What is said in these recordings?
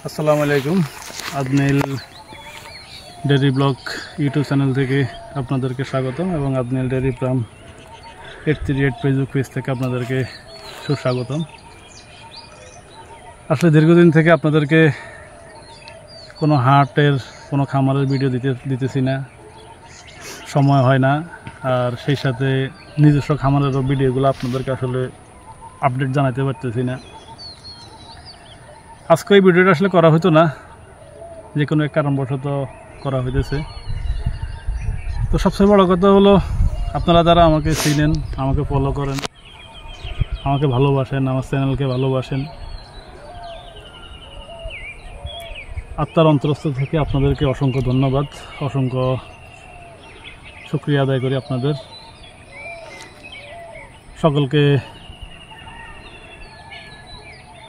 আসসালামু আলাইকুম। আদনিল dairy blog YouTube channel থেকে আপনাদেরকে স্বাগতম এবং আদনিল ডেয়ারি ফার্ম 838 ফেসবুক পেজ থেকে আপনাদেরকে সুস্বাগতম। আসলে দীর্ঘদিন থেকে আপনাদেরকে কোনো হাটের কোনো খামারের ভিডিও দিতেছি না, সময় হয় না। আর সেই সাথে নিজস্ব খামারেরও ভিডিওগুলো আপনাদেরকে আসলে আপডেট জানাতে পারতেছি না। আজকে এই ভিডিওটা আসলে করা হতো না, যে কোনো এক কারণবশত করা হইতেছে। তো সবচেয়ে বড় কথা হলো, আপনারা যারা আমাকে চিনেন, আমাকে ফলো করেন, আমাকে ভালোবাসেন, আমার চ্যানেলকে ভালোবাসেন, আত্মার অন্তরস্থল থেকে আপনাদেরকে অসংখ্য ধন্যবাদ, অসংখ্য শুকরিয়া আদায় করি আপনাদের সকলকে।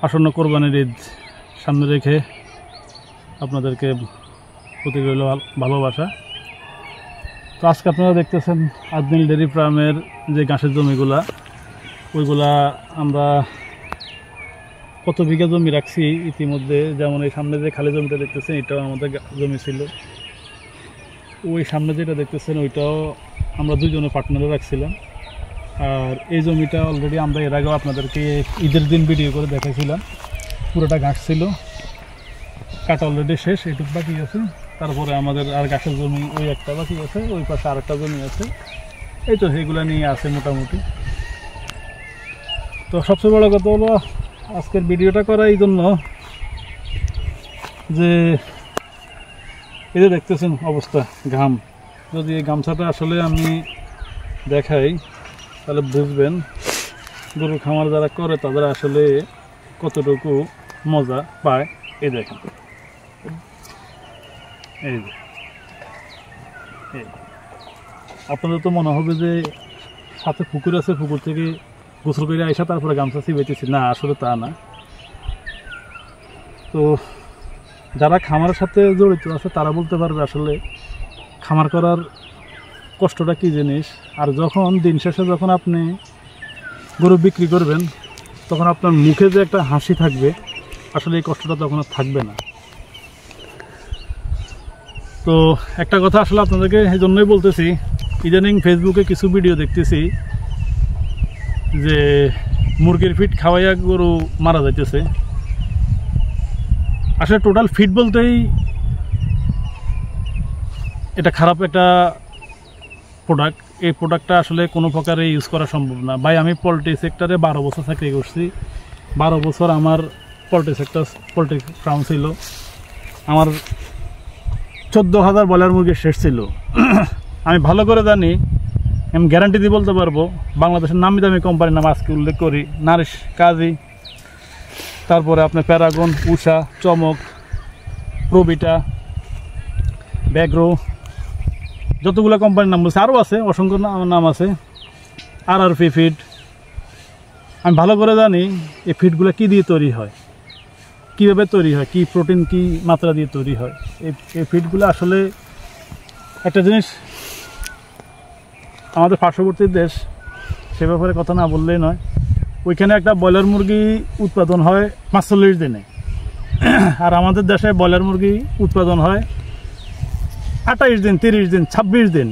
আসন্ন কোরবানির ঈদ সামনে রেখে আপনাদেরকে প্রতি রইল ভালোবাসা। তো আজকে আপনারা দেখতেছেন আদনিল ডেয়ারি ফার্মের যে ঘাসের জমিগুলা, ওইগুলা আমরা কত বিঘা জমি রাখছি ইতিমধ্যে। যেমন এই সামনে যে খালি জমিটা দেখতেছেন, এটাও আমাদের জমি ছিল। ওই সামনে যেটা দেখতেছেন, ওইটাও আমরা দুজনে পার্টনারে রাখছিলাম। আর এই জমিটা অলরেডি আমরা এর আগেও আপনাদেরকে ঈদের দিন ভিডিও করে দেখাইছিলাম। পুরোটা ঘাস ছিল, কাটা অলরেডি শেষ, এটুকু বাকি আছে। তারপরে আমাদের আর ঘাসের জমি ওই একটা বাকি আছে, ওই পাশে আরেকটা জমি আছে। এই তো এইগুলো নিয়ে আছে মোটামুটি। তো সবচেয়ে বড় কথা হলো আজকের ভিডিওটা করা এই জন্য যে এই যে দেখতেছেন অবস্থা, ঘাম। যদি এই গামছাটা আসলে আমি দেখাই তাহলে বুঝবেন গরু খামার যারা করে তাদের আসলে কতটুকু মজা পায়। এই দেখেন, এই যে আপনাদের তো মনে হবে যে সাথে পুকুর আছে, পুকুর থেকে গোসল করে আইসা তারপরে গামছা চিবাইতেছি, না আসলে তা না। তো যারা খামারের সাথে জড়িত আছে তারা বলতে পারবে আসলে খামার করার কষ্টটা কী জিনিস। আর যখন দিন শেষে যখন আপনি গরু বিক্রি করবেন, তখন আপনার মুখে যে একটা হাসি থাকবে, আসলে এই কষ্টটা তখন আর থাকবে না। তো একটা কথা আসলে আপনাদেরকে এই জন্যই বলতেছি, ইদানিং ফেসবুকে কিছু ভিডিও দেখতেছি যে মুরগির ফিট খাওয়াইয়া গরু মারা যাইতেছে। আসলে টোটাল ফিট বলতেই এটা খারাপ একটা প্রোডাক্ট। এই প্রোডাক্টটা আসলে কোনো প্রকারে ইউজ করা সম্ভব না। ভাই, আমি পোলট্রি সেক্টরে 12 বছর চাকরি করছি। 12 বছর আমার পোলট্রি ফার্ম ছিল। আমার 14,000 ব্রয়লার মুরগি শেষ ছিল। আমি ভালো করে জানি, আমি গ্যারান্টি দিয়ে বলতে পারবো, বাংলাদেশের নামি দামি কোম্পানির নাম আজকে উল্লেখ করি, নারিশ, কাজী, তারপরে আপনার প্যারাগন, উষা, চমক, প্রবিটা, ব্যাগ্রো, যতগুলো কোম্পানির নাম বলছে, আরও আছে, অসংখ্য নাম আছে, RRP ফিড। আমি ভালো করে জানি এই ফিডগুলো কী দিয়ে তৈরি হয়, কীভাবে তৈরি হয়, কী প্রোটিন, কী মাত্রা দিয়ে তৈরি হয়। এই ফিডগুলো আসলে একটা জিনিস, আমাদের পার্শ্ববর্তী দেশ, সে ব্যাপারে কথা না বললেই নয়। ওইখানে একটা ব্রয়লার মুরগি উৎপাদন হয় 45 দিনে, আর আমাদের দেশে ব্রয়লার মুরগি উৎপাদন হয় 28 দিন, 30 দিন, 26 দিন।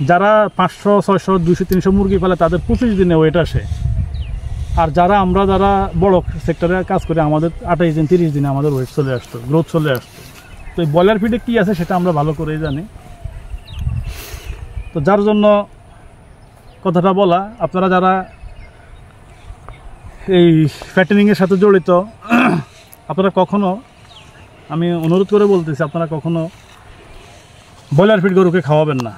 যারা 500, 600, 200, 300 মুরগি ফেলে তাদের 25 দিনে ওয়েট আসে। আর আমরা যারা বড় সেক্টরে কাজ করি, আমাদের 28 দিন, 30 দিনে আমাদের ওয়েট চলে আসতো, গ্রোথ চলে আসতো। তো এই ব্রয়লার ফিডে কী আছে সেটা আমরা ভালো করেই জানি। তো যার জন্য কথাটা বলা, আপনারা যারা এই ফ্যাটেনিংয়ের সাথে জড়িত, আপনারা কখনো, আমি অনুরোধ করে বলতেছি, আপনারা কখনো ব্রয়লার ফিড গরুকে খাওয়াবেন না।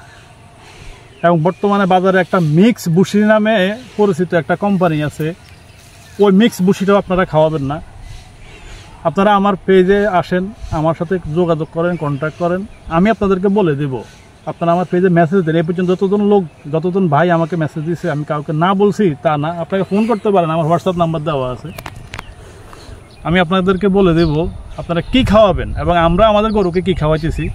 এবং বর্তমানে বাজারে একটা মিক্স বুশি নামে পরিচিত একটা কোম্পানি আছে, ওই মিক্স বুশিটাও আপনারা খাওয়াবেন না। আপনারা আমার পেজে আসেন, আমার সাথে যোগাযোগ করেন, কন্ট্যাক্ট করেন, আমি আপনাদেরকে বলে দেব। আপনারা আমার পেজে মেসেজ দেন। এই পর্যন্ত যতজন ভাই আমাকে মেসেজ দিয়েছে, আমি কাউকে না বলছি তা না, আপনাকে ফোন করতে পারেন, আমার হোয়াটসঅ্যাপ নাম্বার দেওয়া আছে। আমি আপনাদেরকে বলে দেব আপনারা কি খাওয়াবেন এবং আমরা আমাদের গরুকে কি খাওয়াইতেছি,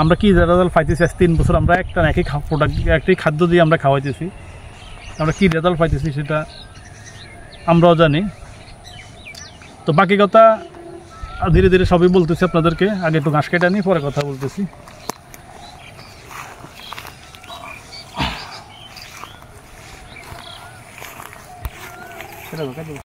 আমরা কি রেজাল্ট পাইতেছি। 3 বছর আমরা একটা একই প্রোডাক্ট, একটি খাদ্য দিয়ে আমরা খাওয়াইতেছি, আমরা কি রেজাল্ট পাইতেছি সেটা আমরাও জানি। তো তো বাকি কথা ধীরে ধীরে সবই বলতেছি আপনাদেরকে, আগে একটু ঘাস কেটে নিই, পরে কথা বলতেছি।